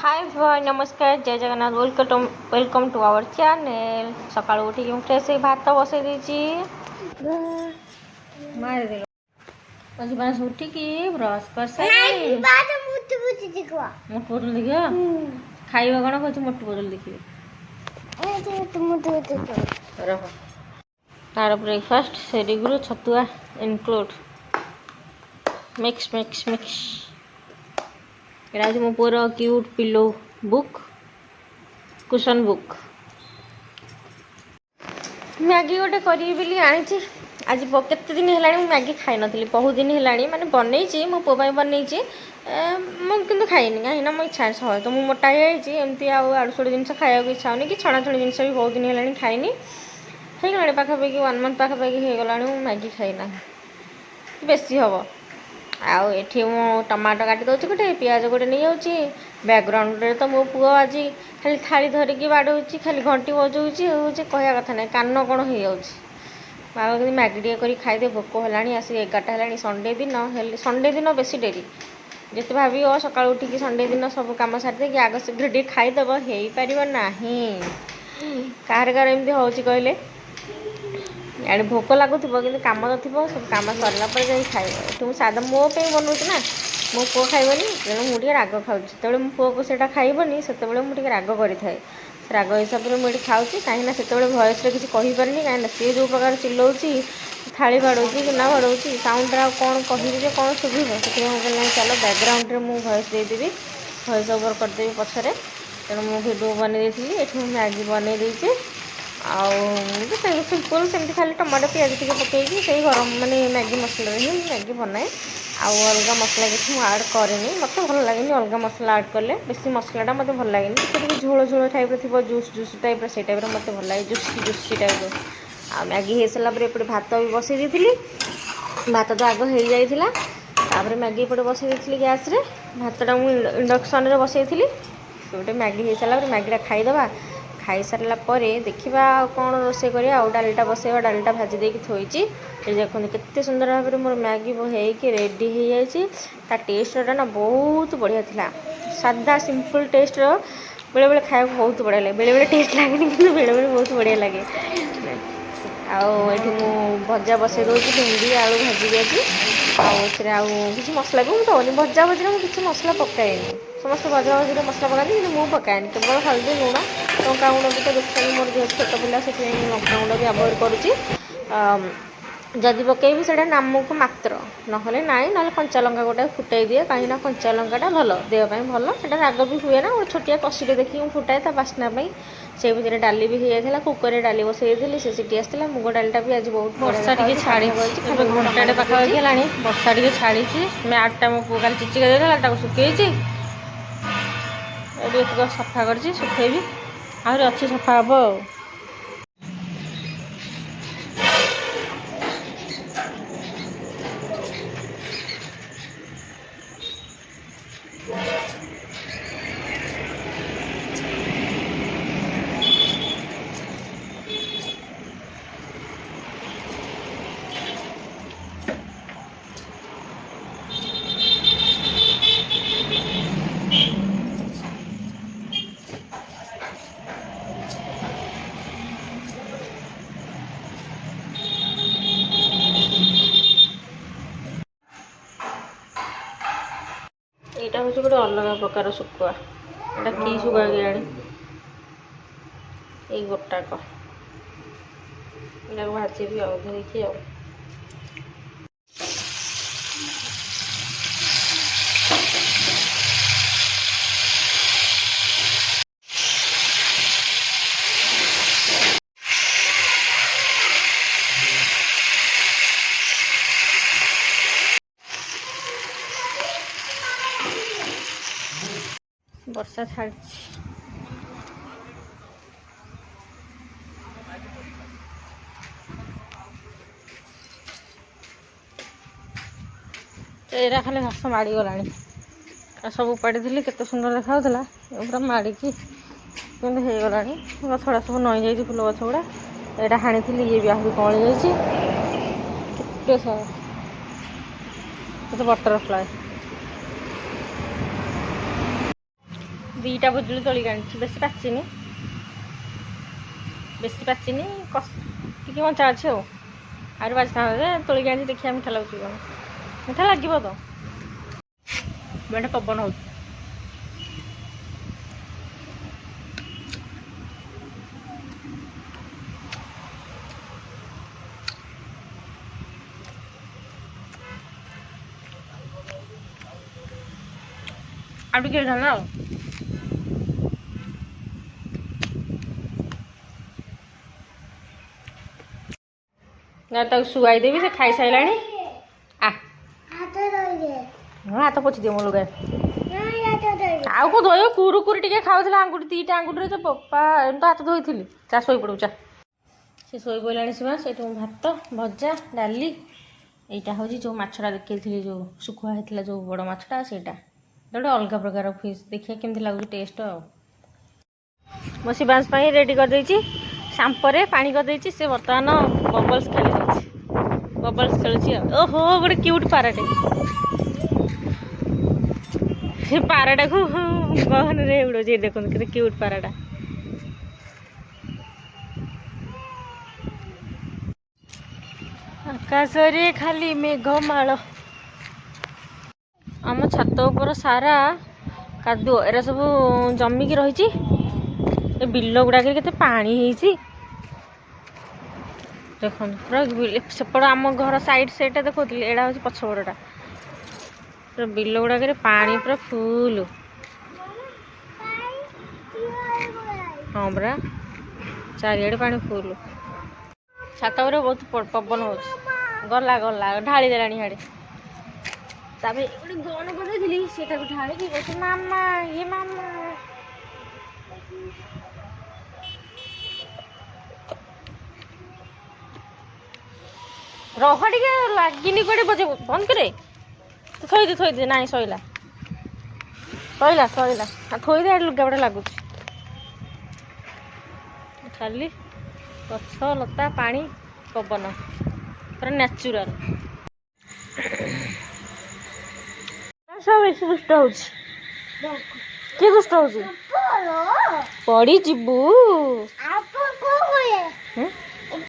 हाय भाई नमस्कार जय Jagannath welcome to our channel. सकाळू उठिक फ्रेश भात बसई देछि मार दे आज बास उठिक ब्रश कर सारी मोटू बोतल देखियो खाइबा कौन कहू मोटू बोतल देखिए रह तार ब्रेकफास्ट सेडिग्रु छतुआ इनक्लूड मिक्स मिक्स मिक्स एटा मो पुअर cute pillow book cushion book Maggi गोटे करी बोली आनी आज केते दिन है मैगी खाई नी बहुत दिन है माने बनई मो पो बनई मुझे खाईनी कहीं मो इच्छा सह तो मुझे मोटा एमती आड़ू साड़ू जिन खाया इच्छा होनी कि छणाछणी जिन भी बहुत दिन है खाईनी हो गला पाखापाखि 1 मंथ पाखापाखि हो गला मैगी खाईना बेसी हम आठी मु टमाटो काटी दूसरी गोटे पिज गोटे नहीं जाऊँगी बैकग्राउंड रे तो मो पु आज खाली थाली धरिकी बाड़े खाली घंटी बजाऊँगी हूँ कहया कथा ना कान कौन हो जाऊँगी बाबा कि मैगी टे कर खाईदे भोक है आसिक 11टा है संडे दिन बेसी डेरी जिते भाव सका उठिक संडे दिन सब कम सारी दे आग शीघ्र टे खाईदेव हो पार ना कार कार एमती हूँ कहले यार भोक लगुव कि कम तो थी सब कम सरला जा खाइब सादा मोप बनाऊँ ना मो पु खाइबनी तेणु मुझे राग खाऊँ जो मो पुओ को सीटा खाइबनी से मुझे राग करें राग हिसाब से मुझे खाऊँ कहीं से भयस किसी कहीपरि कहीं सी जो प्रकार चिल्लाऊँ थाली बाड़ूँ गिना बाड़ूँ साउंड कौन कह कौन शुभ से चलो बैकग्राउंड में मुझे भयस देदेवी भयस ओवर करदेवी पछरे तेणु मुझे भिडियो बनई ये मैगी बनई देती सिंपल सेमती खाली टमाटो पिज टे पकईकि से गरम माने मैगी मसला ही मैगी बनाए अलग मसला किसी मुझे आड कैनि मत भल लगे अलग मसला आड कले बेसी मसलाटा मत भल लगे टे झोल झोल टाइप थी जूस जूस टाइप से टाइप मत भल लगे जुसी जुसी टाइप आ मैगी हो सारापर एपटे भात भी बसई दी भात तो आग हो जाता मैगी एपटे बसई दी गैस भातटा मुझे इंडक्शन में बसई थी गोटे मैगी हो सारापर मैगीटा खाईदे खाई सारा पर देखा कौन रोसे कर डालीटा बसैबा डालीटा भाजी देकी थोड़ी देखो केते सुंदर भाव में मोर मैगी होगी रेडी हो जाए टेस्टा ना बहुत बढ़िया था सादा सिंपल टेस्ट बेले बेले खाया बहुत बढ़िया लगे बेले बेले टेस्ट लगे कि बेले बेले बहुत बढ़िया लगे आठी मु भजा बसई दूसरी भेंडी आलू भाजी देती किसी मसला भी मुझे दौनी भजा भजी में किसी मसला पकाएनि समस्त भजा भजी मसला पकाती कि मुझे पकाएनि केवल हल्दी लुण लंका गुंड भी तो देखते मोर जेहतु छोट पिला से लंका गुंड भी आभोड करुँची जदि पकईबी से नामक मात्र ना ना कंचा लंका गोटे फुटाई दिए कहीं कंचा लंकाटा भल देहपाई भल से राग भी हुए ना गोटे छोटिया कषीटे देखिए फुटाए ता बास्ना से भितर डाली भी हो जाता कुकर डाली बसई थी से सीटी आसला मुग डालीटा भी आज बहुत वर्षा टे छाड़ी घंटे पाखापाखि है वर्षा टे छाड़ी मैटा मो पु काली चिचिका देता शुकई सफा कर सुखेबी आहरी अच्छी सफा हम यहाँ हूँ गोटे अलग प्रकार शुखुआ यहाँ कि शुखुआ के गोटाक भाजी भी धोईकी वर्षा छाड़ी एरा खाली घास माड़ी गला सब उपाड़ी थी केते सुंदर देखा पूरा माड़िकी हो गला गछड़ा सब नई जाइए फुल गछ गुड़ा यहाँ हाणी थी ये भी आहरी कली जाइए बटरफ्लाए ଦୁଇଟା ଭୁଜୁଳି ତୋଳିକି ଆଣିଛି, ବେଶୀ ପାଚିନି ଟିକେ କଞ୍ଚା ଅଛି ଆଉ। ଆହୁରି ବାଜିଥାନ୍ତା ଯେ ତୋଳିକି ଆଣିଛି, ଦେଖିବା ମିଠା ଲାଗୁଛି କ'ଣ। ମିଠା ଲାଗିବ ତ, ବେଟେ ପବନ ହେଉଛି। ଆଉ ଟିକେ ହେଇଥାନ୍ତା ଆଉ। ନା ତାକୁ ଶୁଆଇଦେବି, ସେ ଖାଇସାରିଲାଣି। ହାତ ପୋଛି ଦିଅ ମୋ ଲୁଗା। ଆଉ କ'ଣ ଧୋଇବ? କୁରୁକୁରି ଟିକେ ଖାଉଥିଲା ଆଙ୍ଗୁଠି, ଦୁଇଟା ଆଙ୍ଗୁଠିରେ ଯେ ପପା ଏମିତି ତ ହାତ ଧୋଇଥିଲି। ଚା ଶୋଇପଡ଼ୁ ଚା। ସେ ଶୋଇ ପଡ଼ିଲାଣି ସୀମା। ସେଇଠୁ ଭାତ, ଭଜା, ଡାଲି। ଏଇଟା ହେଉଛି ଯେଉଁ ମାଛଟା ଦେଖେଇଥିଲି, ଯେଉଁ ଶୁଖୁଆ ହେଇଥିଲା, ଯେଉଁ ବଡ଼ ମାଛଟା, ସେଇଟା ଗୋଟେ ଅଲଗା ପ୍ରକାର ଫିସ୍। ଦେଖିବା କେମିତି ଲାଗୁଛି ଟେଷ୍ଟ ଆଉ। ମୋ ଶିବାଂଶ ପାଇଁ ରେଡ଼ି କରିଦେଇଛି, ସାମ୍ପରେ ପାଣି କରିଦେଇଛି। ସେ ବର୍ତ୍ତମାନ ବବଲ୍ସ ଖେଳି ଯାଉଛି, ବବଲ୍ସ ଖେଳୁଛି ଆଉ। ଓହୋ, ଗୋଟେ କ୍ୟୁଟ୍ ପାରାଟେ। ସେ ପାରାଟାକୁ ଗହନରେ ଉଡ଼ଉଛି, ଦେଖନ୍ତୁ କେତେ କ୍ୟୁଟ୍ ପାରାଟା। ଆକାଶରେ ଖାଲି ମେଘମାଳ। ଆମ ଛାତ ଉପର ସାରା କାଦୁଅ, ଏରା ସବୁ ଜମିକି ରହିଛି। ଏ ବିଲ ଗୁଡ଼ାକରେ କେତେ ପାଣି ହେଇଛି ଦେଖନ୍ତୁ। ପୁରା ସେପଟ ଆମ ଘର ସାଇଡ଼ ସେଇଟା ଦେଖାଉଥିଲି, ଏଇଟା ହେଉଛି ପଛପଟଟା। ପୁରା ବିଲ ଗୁଡ଼ାକରେ ପାଣି ପୁରା ଫୁଲ। ହଁ ପରା, ଚାରିଆଡ଼େ ପାଣି ଫୁଲ। ଛାତ ଉପରେ ବହୁତ ପବନ ହେଉଛି। ଗଲା ଢାଳି ଦେଲାଣି ଇଆଡ଼େ। ତାପରେ ଗୋଟେ ଗଣ ବନେଇଥିଲି, ସେଟାକୁ ଢାଳିକି କହୁଛି ମାମା ଇଏ ମାମା। ରହ ଟିକେ, ଲାଗିନି କୁଆଡ଼େ ବଜେଇବୁ। ବନ୍ଦ କରେ, ଥୋଇଦେ। ନାଇଁ ସଇଲା। ଥୋଇଦେ, ଲୁଗାପଟା ଲାଗୁଛି। ଖାଲି ଗଛ ଲତା, ପାଣି, ପବନ, ପୁରା ନ୍ୟାଚୁରାଲ। ସବୁ ବେଶୀ ଦୁଷ୍ଟ ହଉଛି। କିଏ ଦୁଷ୍ଟ ହଉଛି? ପଡ଼ିଯିବୁ।